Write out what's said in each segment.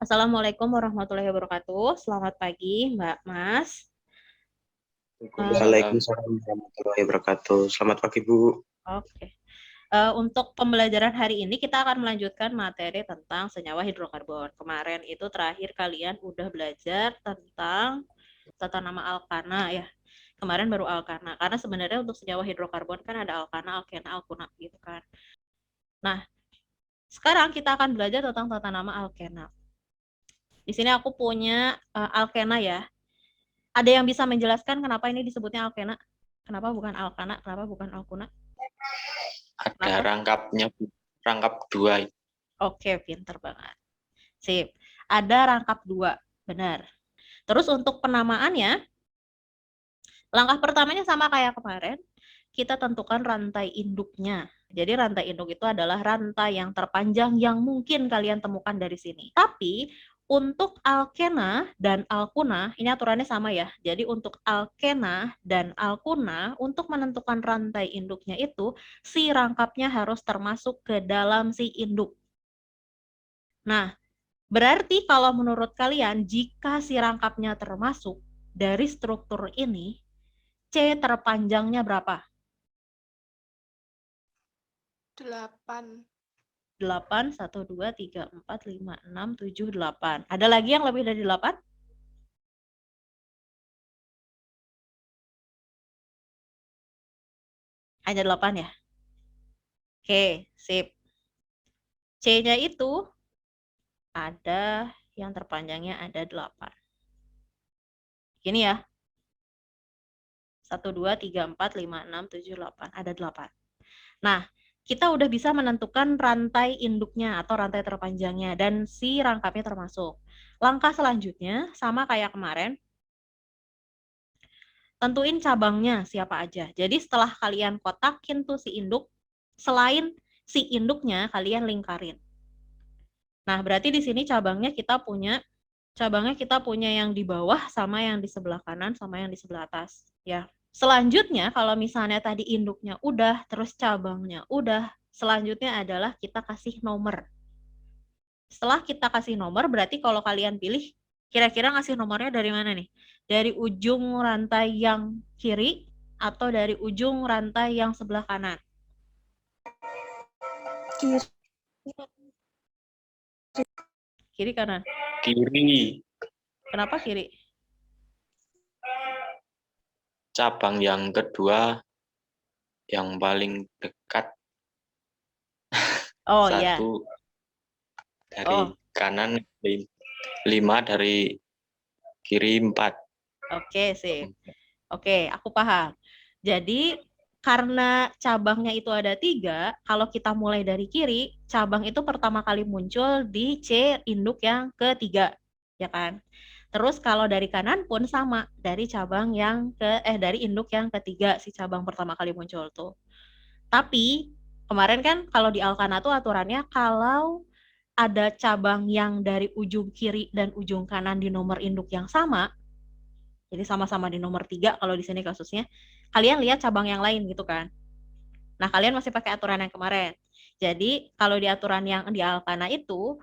Assalamualaikum warahmatullahi wabarakatuh. Selamat pagi, Mbak Mas. Waalaikumsalam warahmatullahi wabarakatuh. Selamat pagi, Bu. Oke. Untuk pembelajaran hari ini kita akan melanjutkan materi tentang senyawa hidrokarbon. Kemarin itu terakhir kalian udah belajar tentang tata nama alkana ya. Kemarin baru alkana. Karena sebenarnya untuk senyawa hidrokarbon kan ada alkana, alkena, alkuna gitu kan. Nah, sekarang kita akan belajar tentang tata nama alkena. Di sini aku punya alkena ya. Ada yang bisa menjelaskan kenapa ini disebutnya alkena? Kenapa bukan alkana? Kenapa bukan alkuna? Ada Kenapa? rangkapnya, Bu. Rangkap 2. Oke, pinter banget. Sip. Ada rangkap 2, benar. Terus untuk penamaannya, langkah pertamanya sama kayak kemarin, kita tentukan rantai induknya. Jadi rantai induk itu adalah rantai yang terpanjang yang mungkin kalian temukan dari sini. Tapi untuk alkena dan alkuna, ini aturannya sama ya. Jadi untuk alkena dan alkuna, untuk menentukan rantai induknya itu, si rangkapnya harus termasuk ke dalam si induk. Nah, berarti kalau menurut kalian, jika si rangkapnya termasuk dari struktur ini, C terpanjangnya berapa? 8. 8, 1, 2, 3, 4, 5, 6, 7, 8. Ada lagi yang lebih dari 8? Hanya 8 ya? Oke, sip. C-nya itu ada yang terpanjangnya ada 8. Gini ya. 1, 2, 3, 4, 5, 6, 7, 8. Ada 8. Nah, kita udah bisa menentukan rantai induknya atau rantai terpanjangnya dan si rangkapnya termasuk. Langkah selanjutnya sama kayak kemarin, tentuin cabangnya siapa aja. Jadi setelah kalian kotakin tuh si induk, selain si induknya kalian lingkarin. Nah, berarti di sini cabangnya kita punya yang di bawah sama yang di sebelah kanan sama yang di sebelah atas ya. Selanjutnya kalau misalnya tadi induknya udah, terus cabangnya udah, selanjutnya adalah kita kasih nomor. Setelah kita kasih nomor, berarti kalau kalian pilih, kira-kira ngasih nomornya dari mana nih? Dari ujung rantai yang kiri atau dari ujung rantai yang sebelah kanan? Kiri. Kiri kanan. Kiri. Kenapa kiri? Cabang yang kedua yang paling dekat. Oh iya. 1 dari kanan, 5 dari kiri, 4. Oke, sip. Oke, aku paham. Jadi karena cabangnya itu ada 3, kalau kita mulai dari kiri, cabang itu pertama kali muncul di C induk yang ketiga, ya kan? Terus kalau dari kanan pun sama, dari dari induk yang ketiga si cabang pertama kali muncul tuh. Tapi kemarin kan kalau di Alkana tuh aturannya kalau ada cabang yang dari ujung kiri dan ujung kanan di nomor induk yang sama, jadi sama-sama di nomor 3 kalau di sini kasusnya, kalian lihat cabang yang lain gitu kan. Nah, kalian masih pakai aturan yang kemarin. Jadi, kalau di aturan yang di Alkana itu,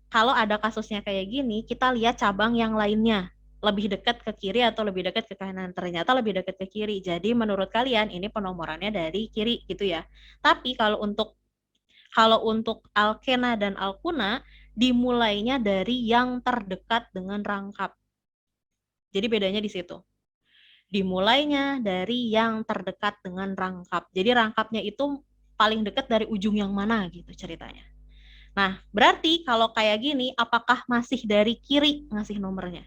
kalau ada kasusnya kayak gini, kita lihat cabang yang lainnya. Lebih dekat ke kiri atau lebih dekat ke kanan. Ternyata lebih dekat ke kiri. Jadi, menurut kalian, ini penomorannya dari kiri gitu ya. Tapi, kalau untuk alkena dan alkuna, dimulainya dari yang terdekat dengan rangkap. Jadi, bedanya di situ. Dimulainya dari yang terdekat dengan rangkap. Jadi rangkapnya itu paling dekat dari ujung yang mana gitu ceritanya. Nah, berarti kalau kayak gini, apakah masih dari kiri ngasih nomornya?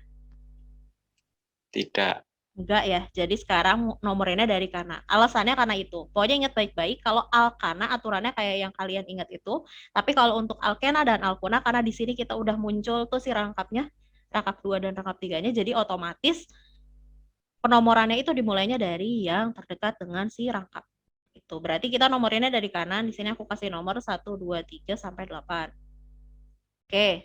Tidak. Enggak ya, jadi sekarang nomornya dari kanan. Alasannya karena itu. Pokoknya ingat baik-baik, kalau alkana aturannya kayak yang kalian ingat itu, tapi kalau untuk alkena dan alkuna, karena di sini kita udah muncul tuh si rangkapnya, rangkap 2 dan rangkap 3-nya, jadi otomatis penomorannya itu dimulainya dari yang terdekat dengan si rangkap. Itu berarti kita nomorinnya dari kanan. Di sini aku kasih nomor 1, 2, 3 sampai 8. Oke.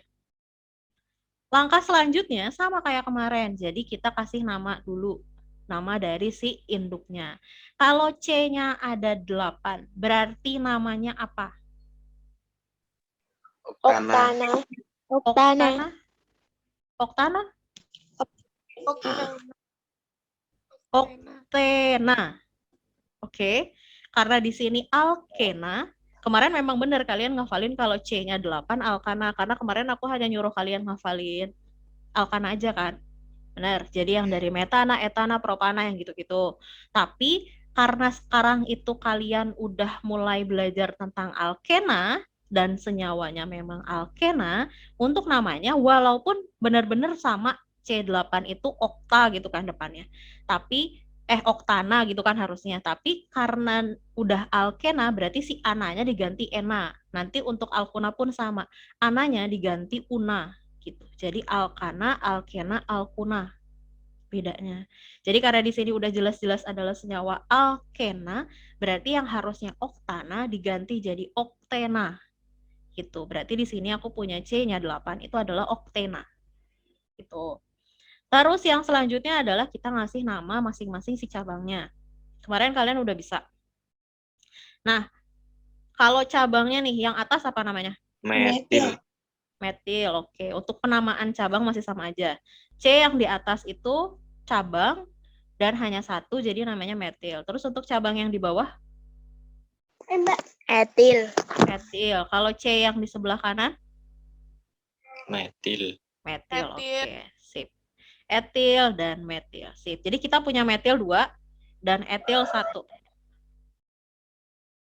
Langkah selanjutnya sama kayak kemarin. Jadi kita kasih nama dulu. Nama dari si induknya. Kalau C-nya ada 8, berarti namanya apa? Oktana. Oktana. Oktana. Oktana? Oktena. Oktena. Oke. Karena di sini alkena, kemarin memang benar kalian ngafalin kalau C-nya 8 alkana, karena kemarin aku hanya nyuruh kalian ngafalin alkana aja kan. Benar. Jadi yang dari metana, etana, propana yang gitu-gitu. Tapi karena sekarang itu kalian udah mulai belajar tentang alkena dan senyawanya memang alkena, untuk namanya walaupun benar-benar sama C8 itu okta gitu kan depannya. Tapi oktana gitu kan harusnya. Tapi karena udah alkena berarti si ananya diganti ena. Nanti untuk alkuna pun sama. Ananya diganti una gitu. Jadi alkana, alkena, alkuna bedanya. Jadi karena di sini udah jelas-jelas adalah senyawa alkena, berarti yang harusnya oktana diganti jadi oktena. Gitu. Berarti di sini aku punya C-nya 8 itu adalah oktena. Gitu. Terus yang selanjutnya adalah kita ngasih nama masing-masing si cabangnya. Kemarin kalian udah bisa. Nah, kalau cabangnya nih yang atas apa namanya? Metil. Metil, oke. Untuk penamaan cabang masih sama aja. C yang di atas itu cabang dan hanya satu, jadi namanya metil. Terus untuk cabang yang di bawah? Etil. Metil. Kalau C yang di sebelah kanan? Metil. Metil, oke. Sip. Etil dan metil. Sip. Jadi kita punya metil 2 dan etil 1.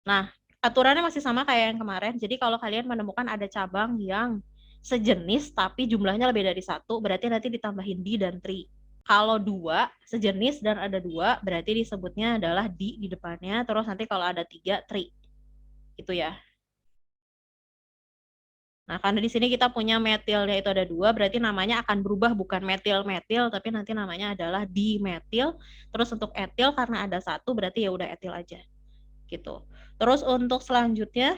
Nah, aturannya masih sama kayak yang kemarin. Jadi kalau kalian menemukan ada cabang yang sejenis tapi jumlahnya lebih dari 1, berarti nanti ditambahin di dan tri. Kalau 2 sejenis dan ada 2, berarti disebutnya adalah di depannya. Terus nanti kalau ada 3, tri. Itu ya. Nah, karena di sini kita punya metilnya itu ada 2, berarti namanya akan berubah bukan metil-metil, tapi nanti namanya adalah dimetil. Terus untuk etil karena ada 1, berarti ya udah etil aja. Gitu. Terus untuk selanjutnya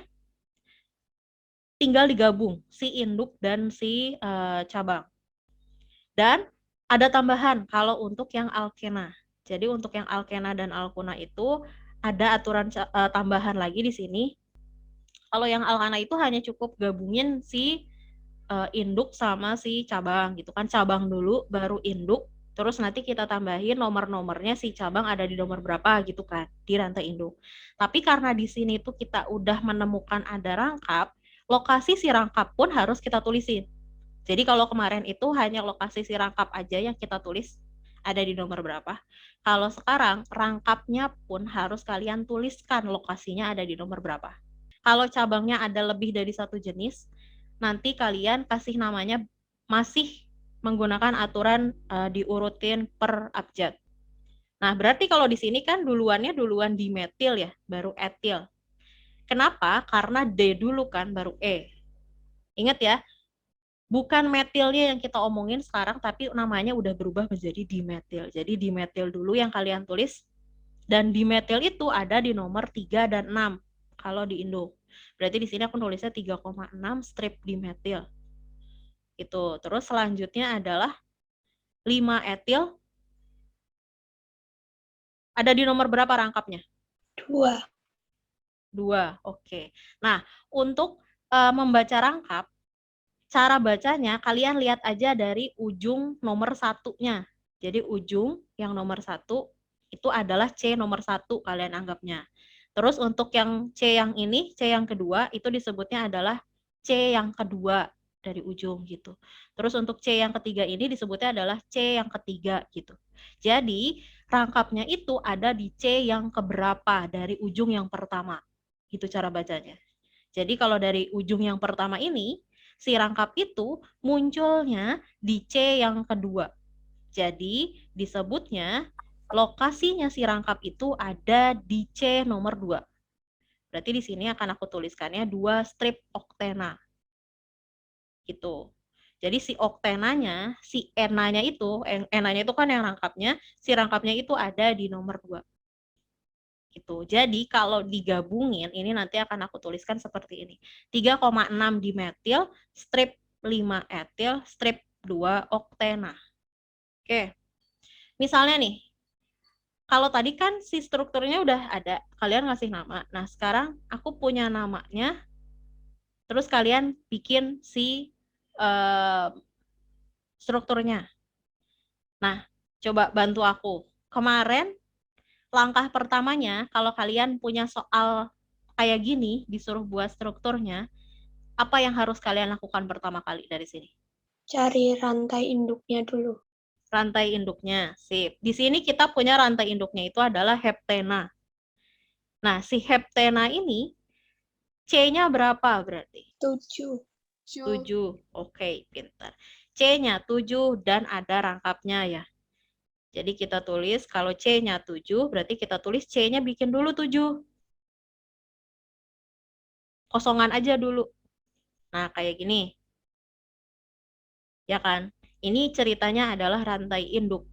tinggal digabung si induk dan si cabang. Dan ada tambahan kalau untuk yang alkena. Jadi untuk yang alkena dan alkuna itu ada aturan tambahan lagi di sini. Kalau yang alkana itu hanya cukup gabungin si induk sama si cabang gitu kan. Cabang dulu baru induk. Terus nanti kita tambahin nomor-nomornya si cabang ada di nomor berapa gitu kan di rantai induk. Tapi karena di sini tuh kita udah menemukan ada rangkap, lokasi si rangkap pun harus kita tulisin. Jadi kalau kemarin itu hanya lokasi si rangkap aja yang kita tulis ada di nomor berapa. Kalau sekarang rangkapnya pun harus kalian tuliskan lokasinya ada di nomor berapa. Kalau cabangnya ada lebih dari satu jenis, nanti kalian kasih namanya masih menggunakan aturan diurutin per abjad. Nah, berarti kalau di sini kan duluan dimetil ya, baru etil. Kenapa? Karena D dulu kan, baru E. Ingat ya, bukan metilnya yang kita omongin sekarang, tapi namanya udah berubah menjadi dimetil. Jadi dimetil dulu yang kalian tulis, dan dimetil itu ada di nomor 3 dan 6 kalau di Indo. Berarti di sini aku nulisnya 3,6 strip dimetil. Itu. Terus selanjutnya adalah 5 etil. Ada di nomor berapa rangkapnya? 2. 2, oke. Nah, untuk membaca rangkap, cara bacanya kalian lihat aja dari ujung nomor 1-nya. Jadi ujung yang nomor 1 itu adalah C nomor 1 kalian anggapnya. Terus untuk yang C yang ini, C yang kedua, itu disebutnya adalah C yang kedua dari ujung gitu. Terus untuk C yang ketiga ini disebutnya adalah C yang ketiga gitu. Jadi rangkapnya itu ada di C yang keberapa dari ujung yang pertama. Gitu cara bacanya. Jadi kalau dari ujung yang pertama ini, si rangkap itu munculnya di C yang kedua. Jadi disebutnya lokasinya si rangkap itu ada di C nomor 2. Berarti di sini akan aku tuliskannya 2 strip oktena. Gitu. Jadi si oktenanya, si enanya itu kan yang rangkapnya, si rangkapnya itu ada di nomor 2. Gitu. Jadi kalau digabungin, ini nanti akan aku tuliskan seperti ini. 3,6 dimetil, strip 5 etil, strip 2 oktena. Oke. Misalnya nih, kalau tadi kan si strukturnya udah ada, kalian ngasih nama. Nah, sekarang aku punya namanya, terus kalian bikin si strukturnya. Nah, coba bantu aku. Kemarin langkah pertamanya, kalau kalian punya soal kayak gini, disuruh buat strukturnya, apa yang harus kalian lakukan pertama kali dari sini? Cari rantai induknya dulu. Rantai induknya, sip. Di sini kita punya rantai induknya itu adalah heptena. Nah, si heptena ini C-nya berapa berarti? 7. 7. Oke, pintar. C-nya 7 dan ada rangkapnya ya. Jadi kita tulis kalau C-nya 7, berarti kita tulis C-nya bikin dulu 7. Kosongan aja dulu. Nah, kayak gini. Ya kan? Ini ceritanya adalah rantai induk.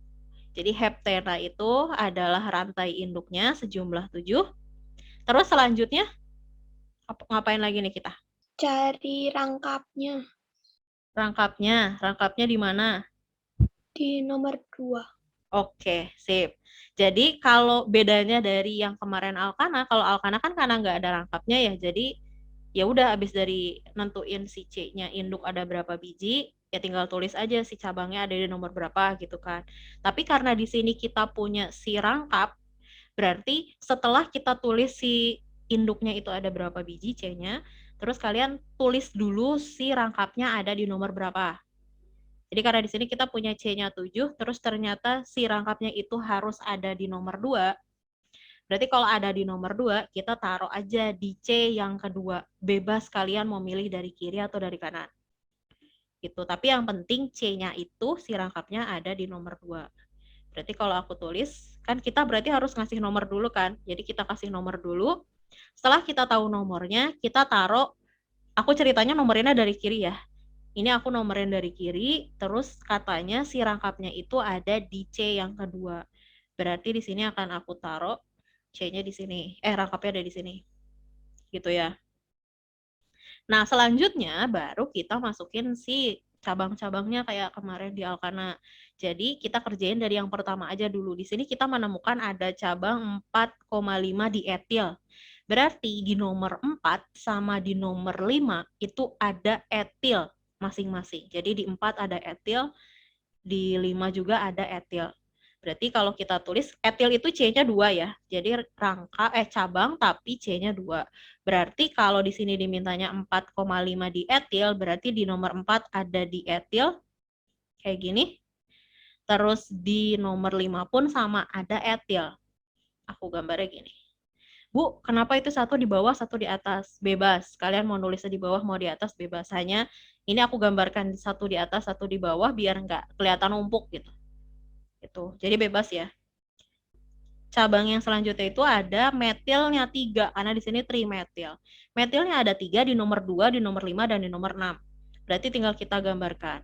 Jadi heptena itu adalah rantai induknya sejumlah 7. Terus selanjutnya, ngapain lagi nih kita? Cari rangkapnya Rangkapnya di mana? di nomor 2. Oke, sip. Jadi kalau bedanya dari yang kemarin Alkana, kalau Alkana kan karena nggak ada rangkapnya ya, jadi ya udah abis dari nentuin si C-nya induk ada berapa biji, ya tinggal tulis aja si cabangnya ada di nomor berapa gitu kan. Tapi karena di sini kita punya si rangkap, berarti setelah kita tulis si induknya itu ada berapa biji C-nya, terus kalian tulis dulu si rangkapnya ada di nomor berapa. Jadi karena di sini kita punya C-nya 7, terus ternyata si rangkapnya itu harus ada di nomor 2. Berarti kalau ada di nomor 2, kita taruh aja di C yang kedua. Bebas kalian mau milih dari kiri atau dari kanan. Gitu. Tapi yang penting C-nya itu si rangkapnya ada di nomor 2. Berarti kalau aku tulis, kan kita berarti harus ngasih nomor dulu kan. Jadi kita kasih nomor dulu. Setelah kita tahu nomornya, kita taruh, aku ceritanya nomornya dari kiri ya. Ini aku nomorin dari kiri, terus katanya si rangkapnya itu ada di C yang kedua. Berarti di sini akan aku taruh C-nya di sini. Rangkapnya ada di sini. Gitu ya. Nah, selanjutnya baru kita masukin si cabang-cabangnya kayak kemarin di Alkana. Jadi kita kerjain dari yang pertama aja dulu. Di sini kita menemukan ada cabang 4,5 di etil. Berarti di nomor 4 sama di nomor 5 itu ada etil masing-masing. Jadi di 4 ada etil, di 5 juga ada etil. Berarti kalau kita tulis etil itu C-nya 2 ya. Jadi cabang tapi C-nya 2. Berarti kalau di sini dimintanya 4,5 di etil, berarti di nomor 4 ada di etil kayak gini. Terus di nomor 5 pun sama ada etil. Aku gambarnya gini. Bu, kenapa itu satu di bawah, satu di atas? Bebas. Kalian mau nulisnya di bawah, mau di atas, bebas. Hanya ini aku gambarkan satu di atas, satu di bawah, biar nggak kelihatan numpuk gitu. Gitu. Jadi bebas ya. Cabang yang selanjutnya itu ada metilnya 3, karena di sini trimetil. Metilnya ada 3 di nomor 2, di nomor 5, dan di nomor 6. Berarti tinggal kita gambarkan.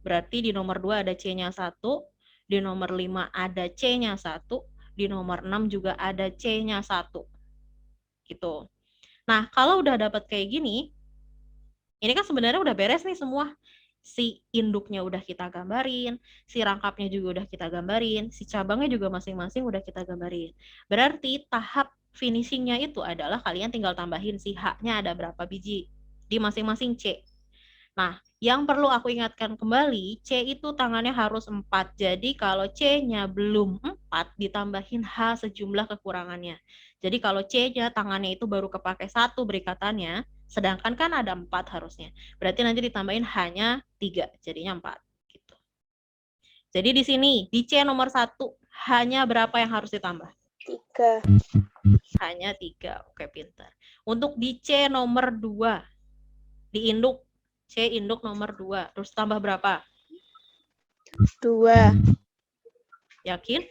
Berarti di nomor 2 ada C-nya 1, di nomor 5 ada C-nya 1, di nomor 6 juga ada C-nya 1. Gitu. Nah, kalau udah dapat kayak gini, ini kan sebenarnya udah beres nih semua. Si induknya udah kita gambarin, si rangkapnya juga udah kita gambarin, si cabangnya juga masing-masing udah kita gambarin. Berarti tahap finishingnya itu adalah kalian tinggal tambahin si H-nya ada berapa biji di masing-masing C. Nah, yang perlu aku ingatkan kembali, C itu tangannya harus 4. Jadi kalau C-nya belum 4, ditambahin H sejumlah kekurangannya. Jadi kalau C-nya tangannya itu baru kepake 1 berikatannya, sedangkan kan ada 4 harusnya. Berarti nanti ditambahin H-nya 3, jadinya 4. Gitu. Jadi di sini, di C nomor 1, H-nya berapa yang harus ditambah? 3. H-nya 3, oke pintar. Untuk di C nomor 2, di induk, C induk nomor 2. Terus tambah berapa? 2. Yakin?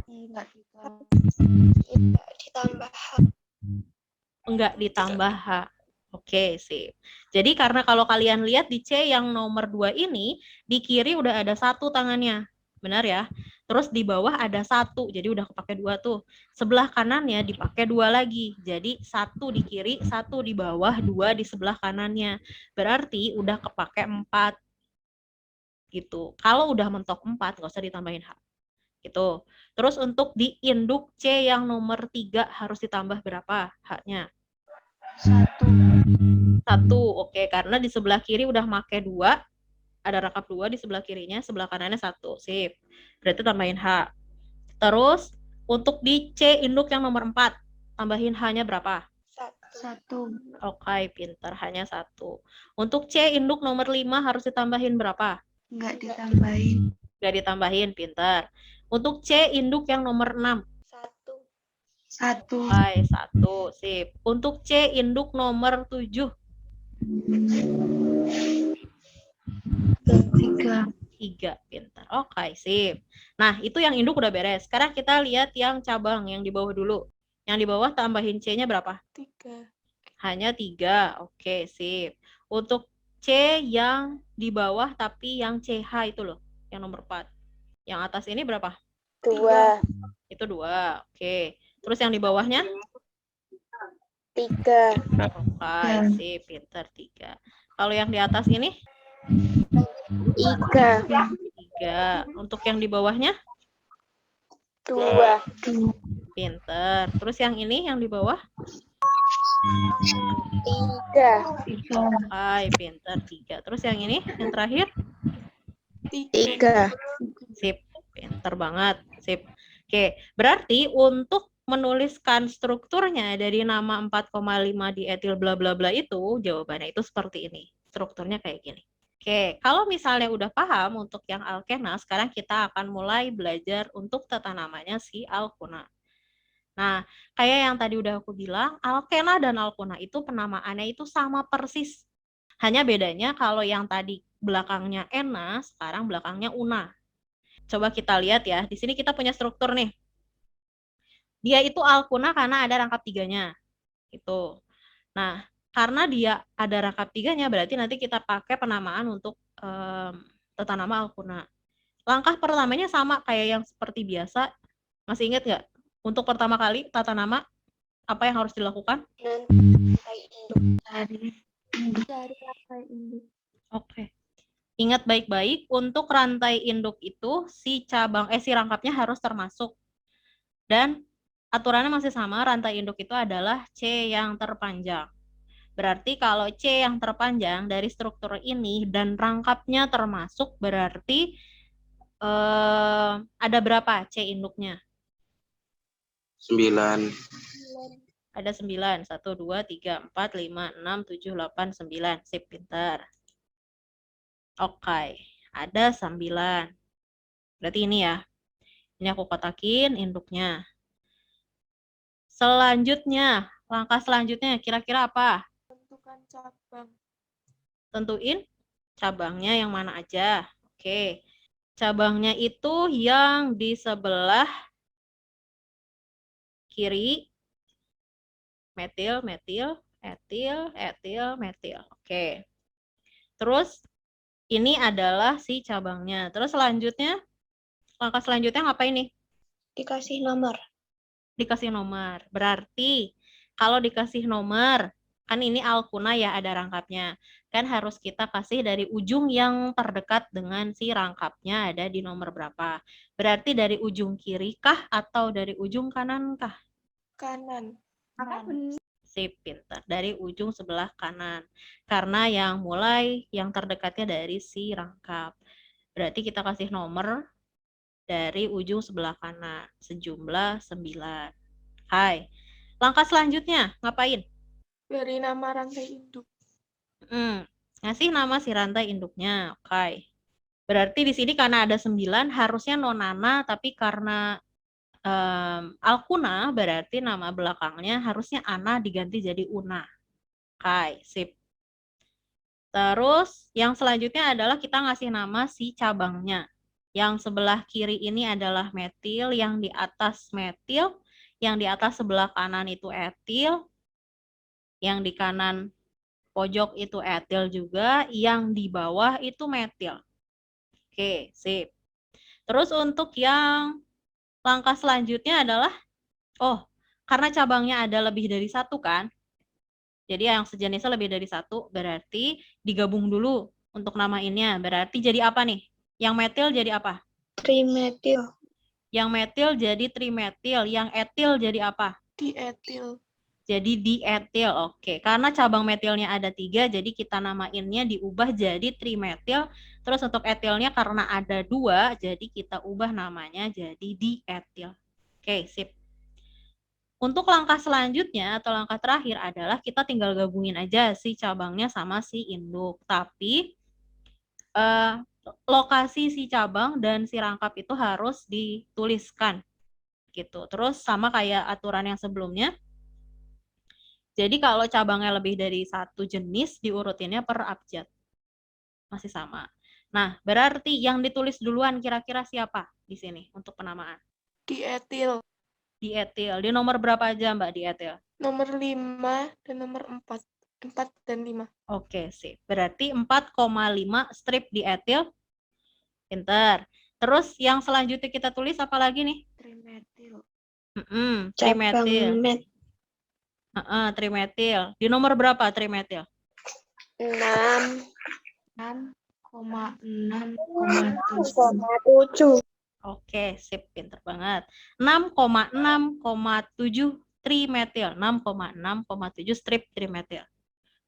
Enggak ditambah. Enggak ditambah H. Oke, sip. Jadi karena kalau kalian lihat di C yang nomor 2 ini, di kiri udah ada 1 tangannya. Benar ya? Terus di bawah ada 1, jadi udah kepake 2 tuh. Sebelah kanannya dipakai 2 lagi. Jadi 1 di kiri, 1 di bawah, 2 di sebelah kanannya. Berarti udah kepake 4. Gitu. Kalau udah mentok 4, nggak usah ditambahin H. Gitu. Terus untuk di induk C yang nomor 3 harus ditambah berapa H-nya? 1. 1, oke. Karena di sebelah kiri udah make 2, Ada rangkap 2 di sebelah kirinya, sebelah kanannya 1. Sip. Berarti tambahin H. Terus, untuk di C induk yang nomor 4, tambahin H-nya berapa? 1. Oke, pintar. Hanya 1. Untuk C induk nomor 5 harus ditambahin berapa? Enggak ditambahin. Nggak ditambahin, pintar. Untuk C induk yang nomor 6. 1. Oke, 1. Sip. Untuk C induk nomor 7. 3. 3, pintar. Oke, sip. Nah, itu yang induk udah beres. Sekarang kita lihat yang cabang, yang di bawah dulu. Yang di bawah tambahin C-nya berapa? 3. Hanya 3. Oke, sip. Untuk C yang di bawah tapi yang CH itu loh, yang nomor 4. Yang atas ini berapa? 2. Itu 2. Oke. Terus yang di bawahnya? 3. Oke, sip. Pintar, 3. Kalau yang di atas ini? 3. 3. Untuk yang di bawahnya? 2. Pintar. Terus yang ini, yang di bawah? 3. Oke, pintar, 3. Terus yang ini, yang terakhir? 3. Sip. Pintar banget. Sip. Oke, berarti untuk menuliskan strukturnya dari nama 4,5 di etil bla bla bla itu, jawabannya itu seperti ini. Strukturnya kayak gini. Oke, kalau misalnya udah paham untuk yang alkena, sekarang kita akan mulai belajar untuk tata namanya si alkuna. Nah, kayak yang tadi udah aku bilang, alkena dan alkuna itu penamaannya itu sama persis. Hanya bedanya kalau yang tadi belakangnya ena, sekarang belakangnya una. Coba kita lihat ya, di sini kita punya struktur nih. Dia itu alkuna karena ada rangkap 3-nya. Gitu. Nah, karena dia ada rangkap 3-nya, berarti nanti kita pakai penamaan untuk tata nama alkuna. Langkah pertamanya sama kayak yang seperti biasa. Masih ingat nggak? Untuk pertama kali tata nama, apa yang harus dilakukan? Dari rantai induk. Oke. Ingat baik-baik, untuk rantai induk itu si rangkapnya harus termasuk. Dan aturannya masih sama, rantai induk itu adalah C yang terpanjang. Berarti kalau C yang terpanjang dari struktur ini dan rangkapnya termasuk, berarti ada berapa C induknya? 9. Ada 9. 1, 2, 3, 4, 5, 6, 7, 8, 9. Sip, pintar. Oke, ada 9. Berarti ini ya. Ini aku kotakin induknya. Selanjutnya, langkah selanjutnya kira-kira apa? Tentukan cabang. Tentuin cabangnya yang mana aja. Oke. Cabangnya itu yang di sebelah kiri. Metil, metil, etil, etil, metil. Oke. Terus ini adalah si cabangnya. Terus selanjutnya, langkah selanjutnya ngapain nih? Dikasih nomor. Dikasih nomor. Berarti kalau dikasih nomor, kan ini alkuna ya ada rangkapnya. Kan harus kita kasih dari ujung yang terdekat dengan si rangkapnya ada di nomor berapa. Berarti dari ujung kiri kah atau dari ujung kanan kah? Kanan. Sip, pintar. Dari ujung sebelah kanan. Karena yang terdekatnya dari si rangkap. Berarti kita kasih nomor dari ujung sebelah kanan. Sejumlah 9. Hai. Langkah selanjutnya, ngapain? Beri nama rantai induk. Ngasih nama si rantai induknya. Oke. Berarti di sini karena ada 9, harusnya nonana, tapi karena alkuna, berarti nama belakangnya harusnya ana diganti jadi una. Oke, sip. Terus yang selanjutnya adalah kita ngasih nama si cabangnya. Yang sebelah kiri ini adalah metil, yang di atas metil, yang di atas sebelah kanan itu etil, yang di kanan pojok itu etil juga, yang di bawah itu metil. Oke, sip. Terus untuk yang langkah selanjutnya adalah, karena cabangnya ada lebih dari 1 kan, jadi yang sejenisnya lebih dari 1, berarti digabung dulu untuk namainnya. Berarti jadi apa nih? Yang metil jadi apa? Trimetil. Yang metil jadi trimetil. Yang etil jadi apa? Dietil. Jadi dietil. Oke, karena cabang metilnya ada 3, jadi kita namainnya diubah jadi trimetil. Terus untuk etilnya karena ada 2, jadi kita ubah namanya jadi dietil. Oke, sip. Untuk langkah selanjutnya atau langkah terakhir adalah kita tinggal gabungin aja si cabangnya sama si induk. Tapi lokasi si cabang dan si rangkap itu harus dituliskan gitu. Terus sama kayak aturan yang sebelumnya. Jadi kalau cabangnya lebih dari 1 jenis diurutinnya per abjad. Masih sama. Nah, berarti yang ditulis duluan kira-kira siapa di sini untuk penamaan? Dietil. Dietil. Di nomor berapa aja Mbak dietil? Nomor 5 dan nomor 4. 4 dan 5. Oke, sip. Berarti 4,5 strip dietil. Pinter. Terus yang selanjutnya kita tulis apa lagi nih? Trimetil. Trimetil. Trimetil. Di nomor berapa trimetil? 6,6,7. Oke, sip, pinter banget. 6,6,7 trimetil. 6,6,7 strip trimetil.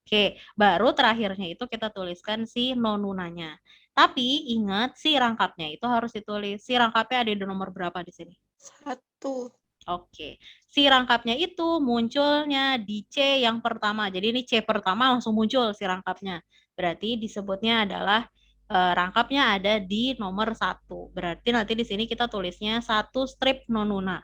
Oke, baru terakhirnya itu kita tuliskan si nonunanya. Tapi ingat si rangkapnya itu harus ditulis. Si rangkapnya ada di nomor berapa di sini? 1. Oke, si rangkapnya itu munculnya di C yang pertama. Jadi ini C pertama langsung muncul si rangkapnya. Berarti disebutnya adalah rangkapnya ada di nomor 1. Berarti nanti di sini kita tulisnya 1 strip nonuna.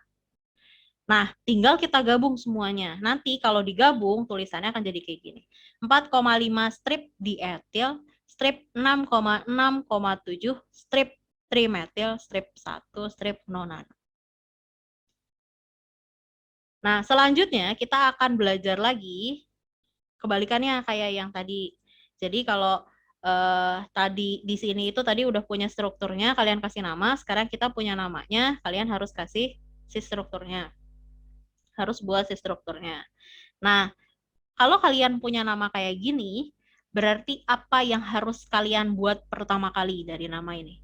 Nah, tinggal kita gabung semuanya. Nanti kalau digabung tulisannya akan jadi kayak gini. 4,5 strip dietil, strip 6,6,7, strip trimetil, strip 1, strip nonana. Nah, selanjutnya kita akan belajar lagi kebalikannya kayak yang tadi. Jadi kalau tadi di sini itu tadi udah punya strukturnya, kalian kasih nama, sekarang kita punya namanya, kalian harus kasih si strukturnya. Harus buat si strukturnya. Nah, kalau kalian punya nama kayak gini, berarti apa yang harus kalian buat pertama kali dari nama ini?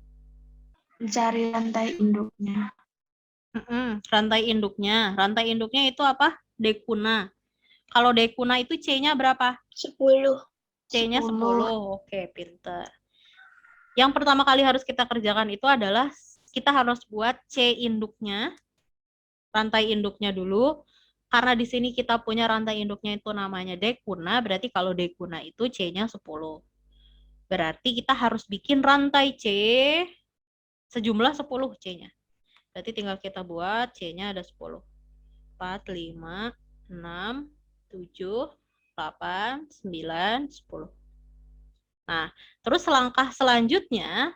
Mencari rantai induknya. Rantai induknya. Rantai induknya itu apa? Dekuna. Kalau dekuna itu C-nya berapa? 10. C-nya 10. Oke, pinter. Yang pertama kali harus kita kerjakan itu adalah kita harus buat C induknya, rantai induknya dulu. Karena di sini kita punya rantai induknya itu namanya dekuna, berarti kalau dekuna itu C-nya 10. Berarti kita harus bikin rantai C sejumlah 10 C-nya. Berarti tinggal kita buat C-nya ada 10. 4, 5, 6, 7, 8, 9, 10. Nah, terus langkah selanjutnya,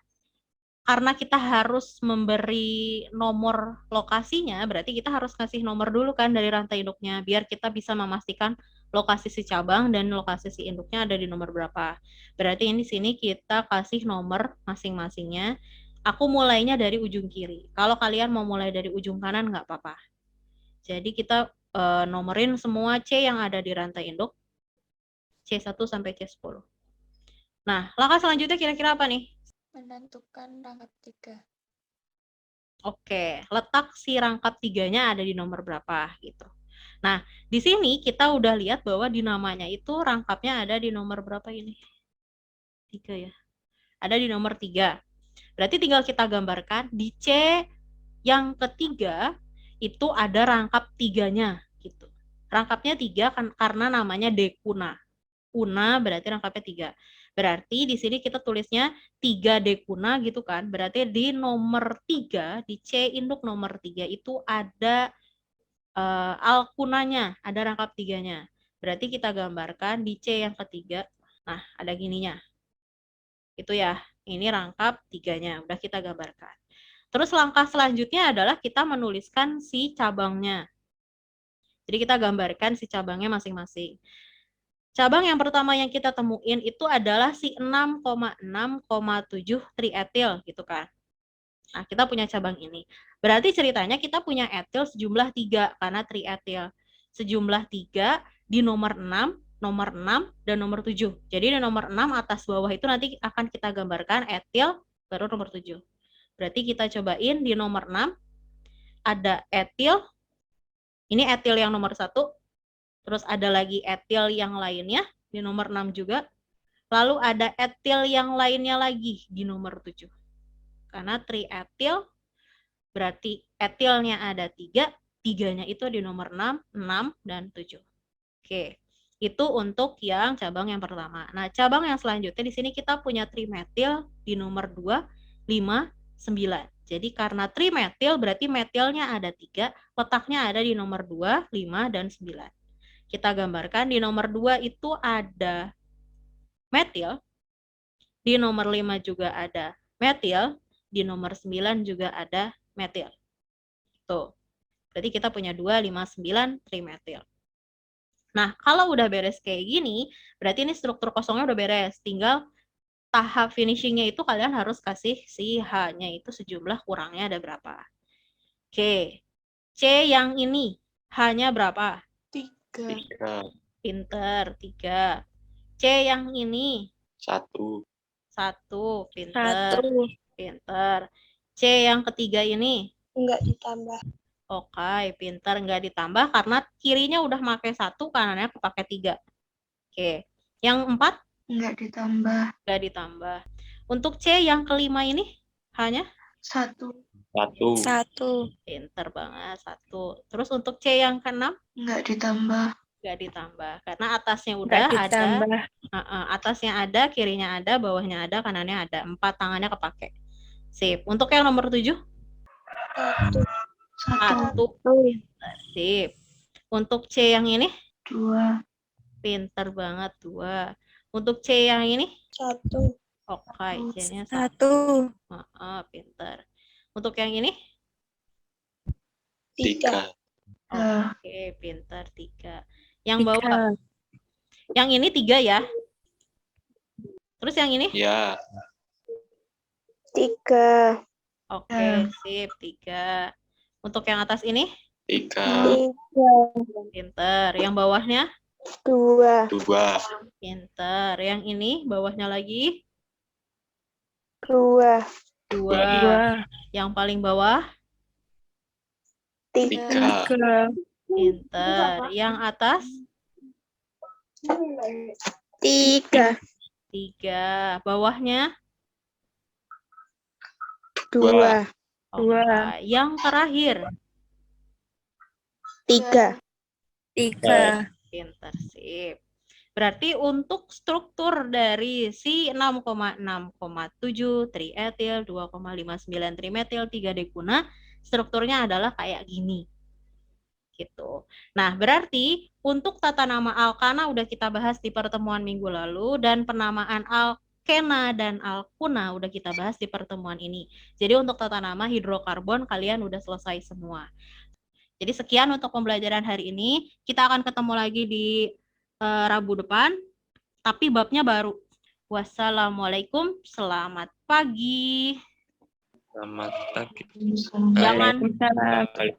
karena kita harus memberi nomor lokasinya, berarti kita harus kasih nomor dulu kan dari rantai induknya, biar kita bisa memastikan lokasi si cabang dan lokasi si induknya ada di nomor berapa. Berarti ini sini kita kasih nomor masing-masingnya. Aku mulainya dari ujung kiri. Kalau kalian mau mulai dari ujung kanan nggak apa-apa. Jadi kita nomorin semua C yang ada di rantai induk, C1 sampai C10. Nah, langkah selanjutnya kira-kira apa nih? Menentukan rangkap 3. Oke, letak si rangkap 3-nya ada di nomor berapa gitu. Nah, di sini kita udah lihat bahwa di namanya itu rangkapnya ada di nomor berapa ini? 3 ya. Ada di nomor 3. Berarti tinggal kita gambarkan di C yang ketiga itu ada rangkap 3-nya gitu. Rangkapnya 3 kan karena namanya dekuna. Kuna berarti rangkapnya 3. Berarti di sini kita tulisnya 3 dekuna gitu kan. Berarti di nomor 3, di C induk nomor 3 itu ada alkunanya, ada rangkap 3-nya. Berarti kita gambarkan di C yang ketiga. Nah, ada gininya. Itu ya, ini rangkap 3-nya. Udah kita gambarkan. Terus langkah selanjutnya adalah kita menuliskan si cabangnya. Jadi kita gambarkan si cabangnya masing-masing. Cabang yang pertama yang kita temuin itu adalah si 6,6,7 trietil gitu kan. Nah, kita punya cabang ini. Berarti ceritanya kita punya etil sejumlah 3 karena trietil. Sejumlah 3 di nomor 6, dan nomor 7. Jadi di nomor 6 atas bawah itu nanti akan kita gambarkan etil baru nomor 7. Berarti kita cobain di nomor 6 ada etil. Ini etil yang nomor 1. Terus ada lagi etil yang lainnya di nomor 6 juga. Lalu ada etil yang lainnya lagi di nomor 7. Karena trietil berarti etilnya ada 3, 3-nya itu di nomor 6, 6, dan 7. Oke, itu untuk yang cabang yang pertama. Nah, cabang yang selanjutnya di sini kita punya trimetil di nomor 2, 5, 9. Jadi karena trimetil berarti metilnya ada 3, letaknya ada di nomor 2, 5, dan 9. Kita gambarkan di nomor 2 itu ada metil, di nomor 5 juga ada metil, di nomor 9 juga ada metil. Tuh, berarti kita punya 2, 5, 9 trimetil. Nah, kalau udah beres kayak gini, berarti ini struktur kosongnya udah beres. Tinggal tahap finishingnya itu kalian harus kasih si H-nya itu sejumlah kurangnya ada berapa. Oke, C yang ini H-nya berapa? 3. 3. Pinter, 3. C yang ini 1. 1, pinter, pinter. C yang ketiga ini Enggak ditambah. oke, pinter, nggak ditambah karena kirinya udah pakai 1, kanannya kepake 3. Oke, yang 4 Enggak ditambah. nggak ditambah. Untuk C yang kelima ini hanya 1. 1. pinter banget, 1. Terus untuk C yang keenam Enggak ditambah. nggak ditambah karena atasnya udah ada, atasnya ada, kirinya ada, bawahnya ada, kanannya ada, 4 tangannya kepake. Sip. Untuk yang nomor 7 1. Sip. Untuk C yang ini 2. pinter banget, 2. Untuk C yang ini 1. oke, C-nya 1. Pinter. Untuk yang ini 3. oke, pinter, 3. Yang bawah yang ini 3 ya. Terus yang ini Ya. 3. oke, sip, 3. Untuk yang atas ini 3. pinter. Yang bawahnya 2. 2. pinter. Yang ini bawahnya lagi 2. 2. Yang paling bawah 3. pinter. Yang atas 3. 3. Bawahnya 2. oke. Yang terakhir 3. pinter, sip. Berarti untuk struktur dari si 6,6,7 trietil, 2,59 trimetil, 3 dekuna, strukturnya adalah kayak gini. Gitu. Nah, berarti untuk tata nama alkana udah kita bahas di pertemuan minggu lalu dan penamaan alkena dan alkuna udah kita bahas di pertemuan ini. Jadi untuk tata nama hidrokarbon kalian udah selesai semua. Jadi sekian untuk pembelajaran hari ini. Kita akan ketemu lagi di Rabu depan, tapi babnya baru. Wassalamualaikum, selamat pagi. Selamat pagi. Jangan Baik.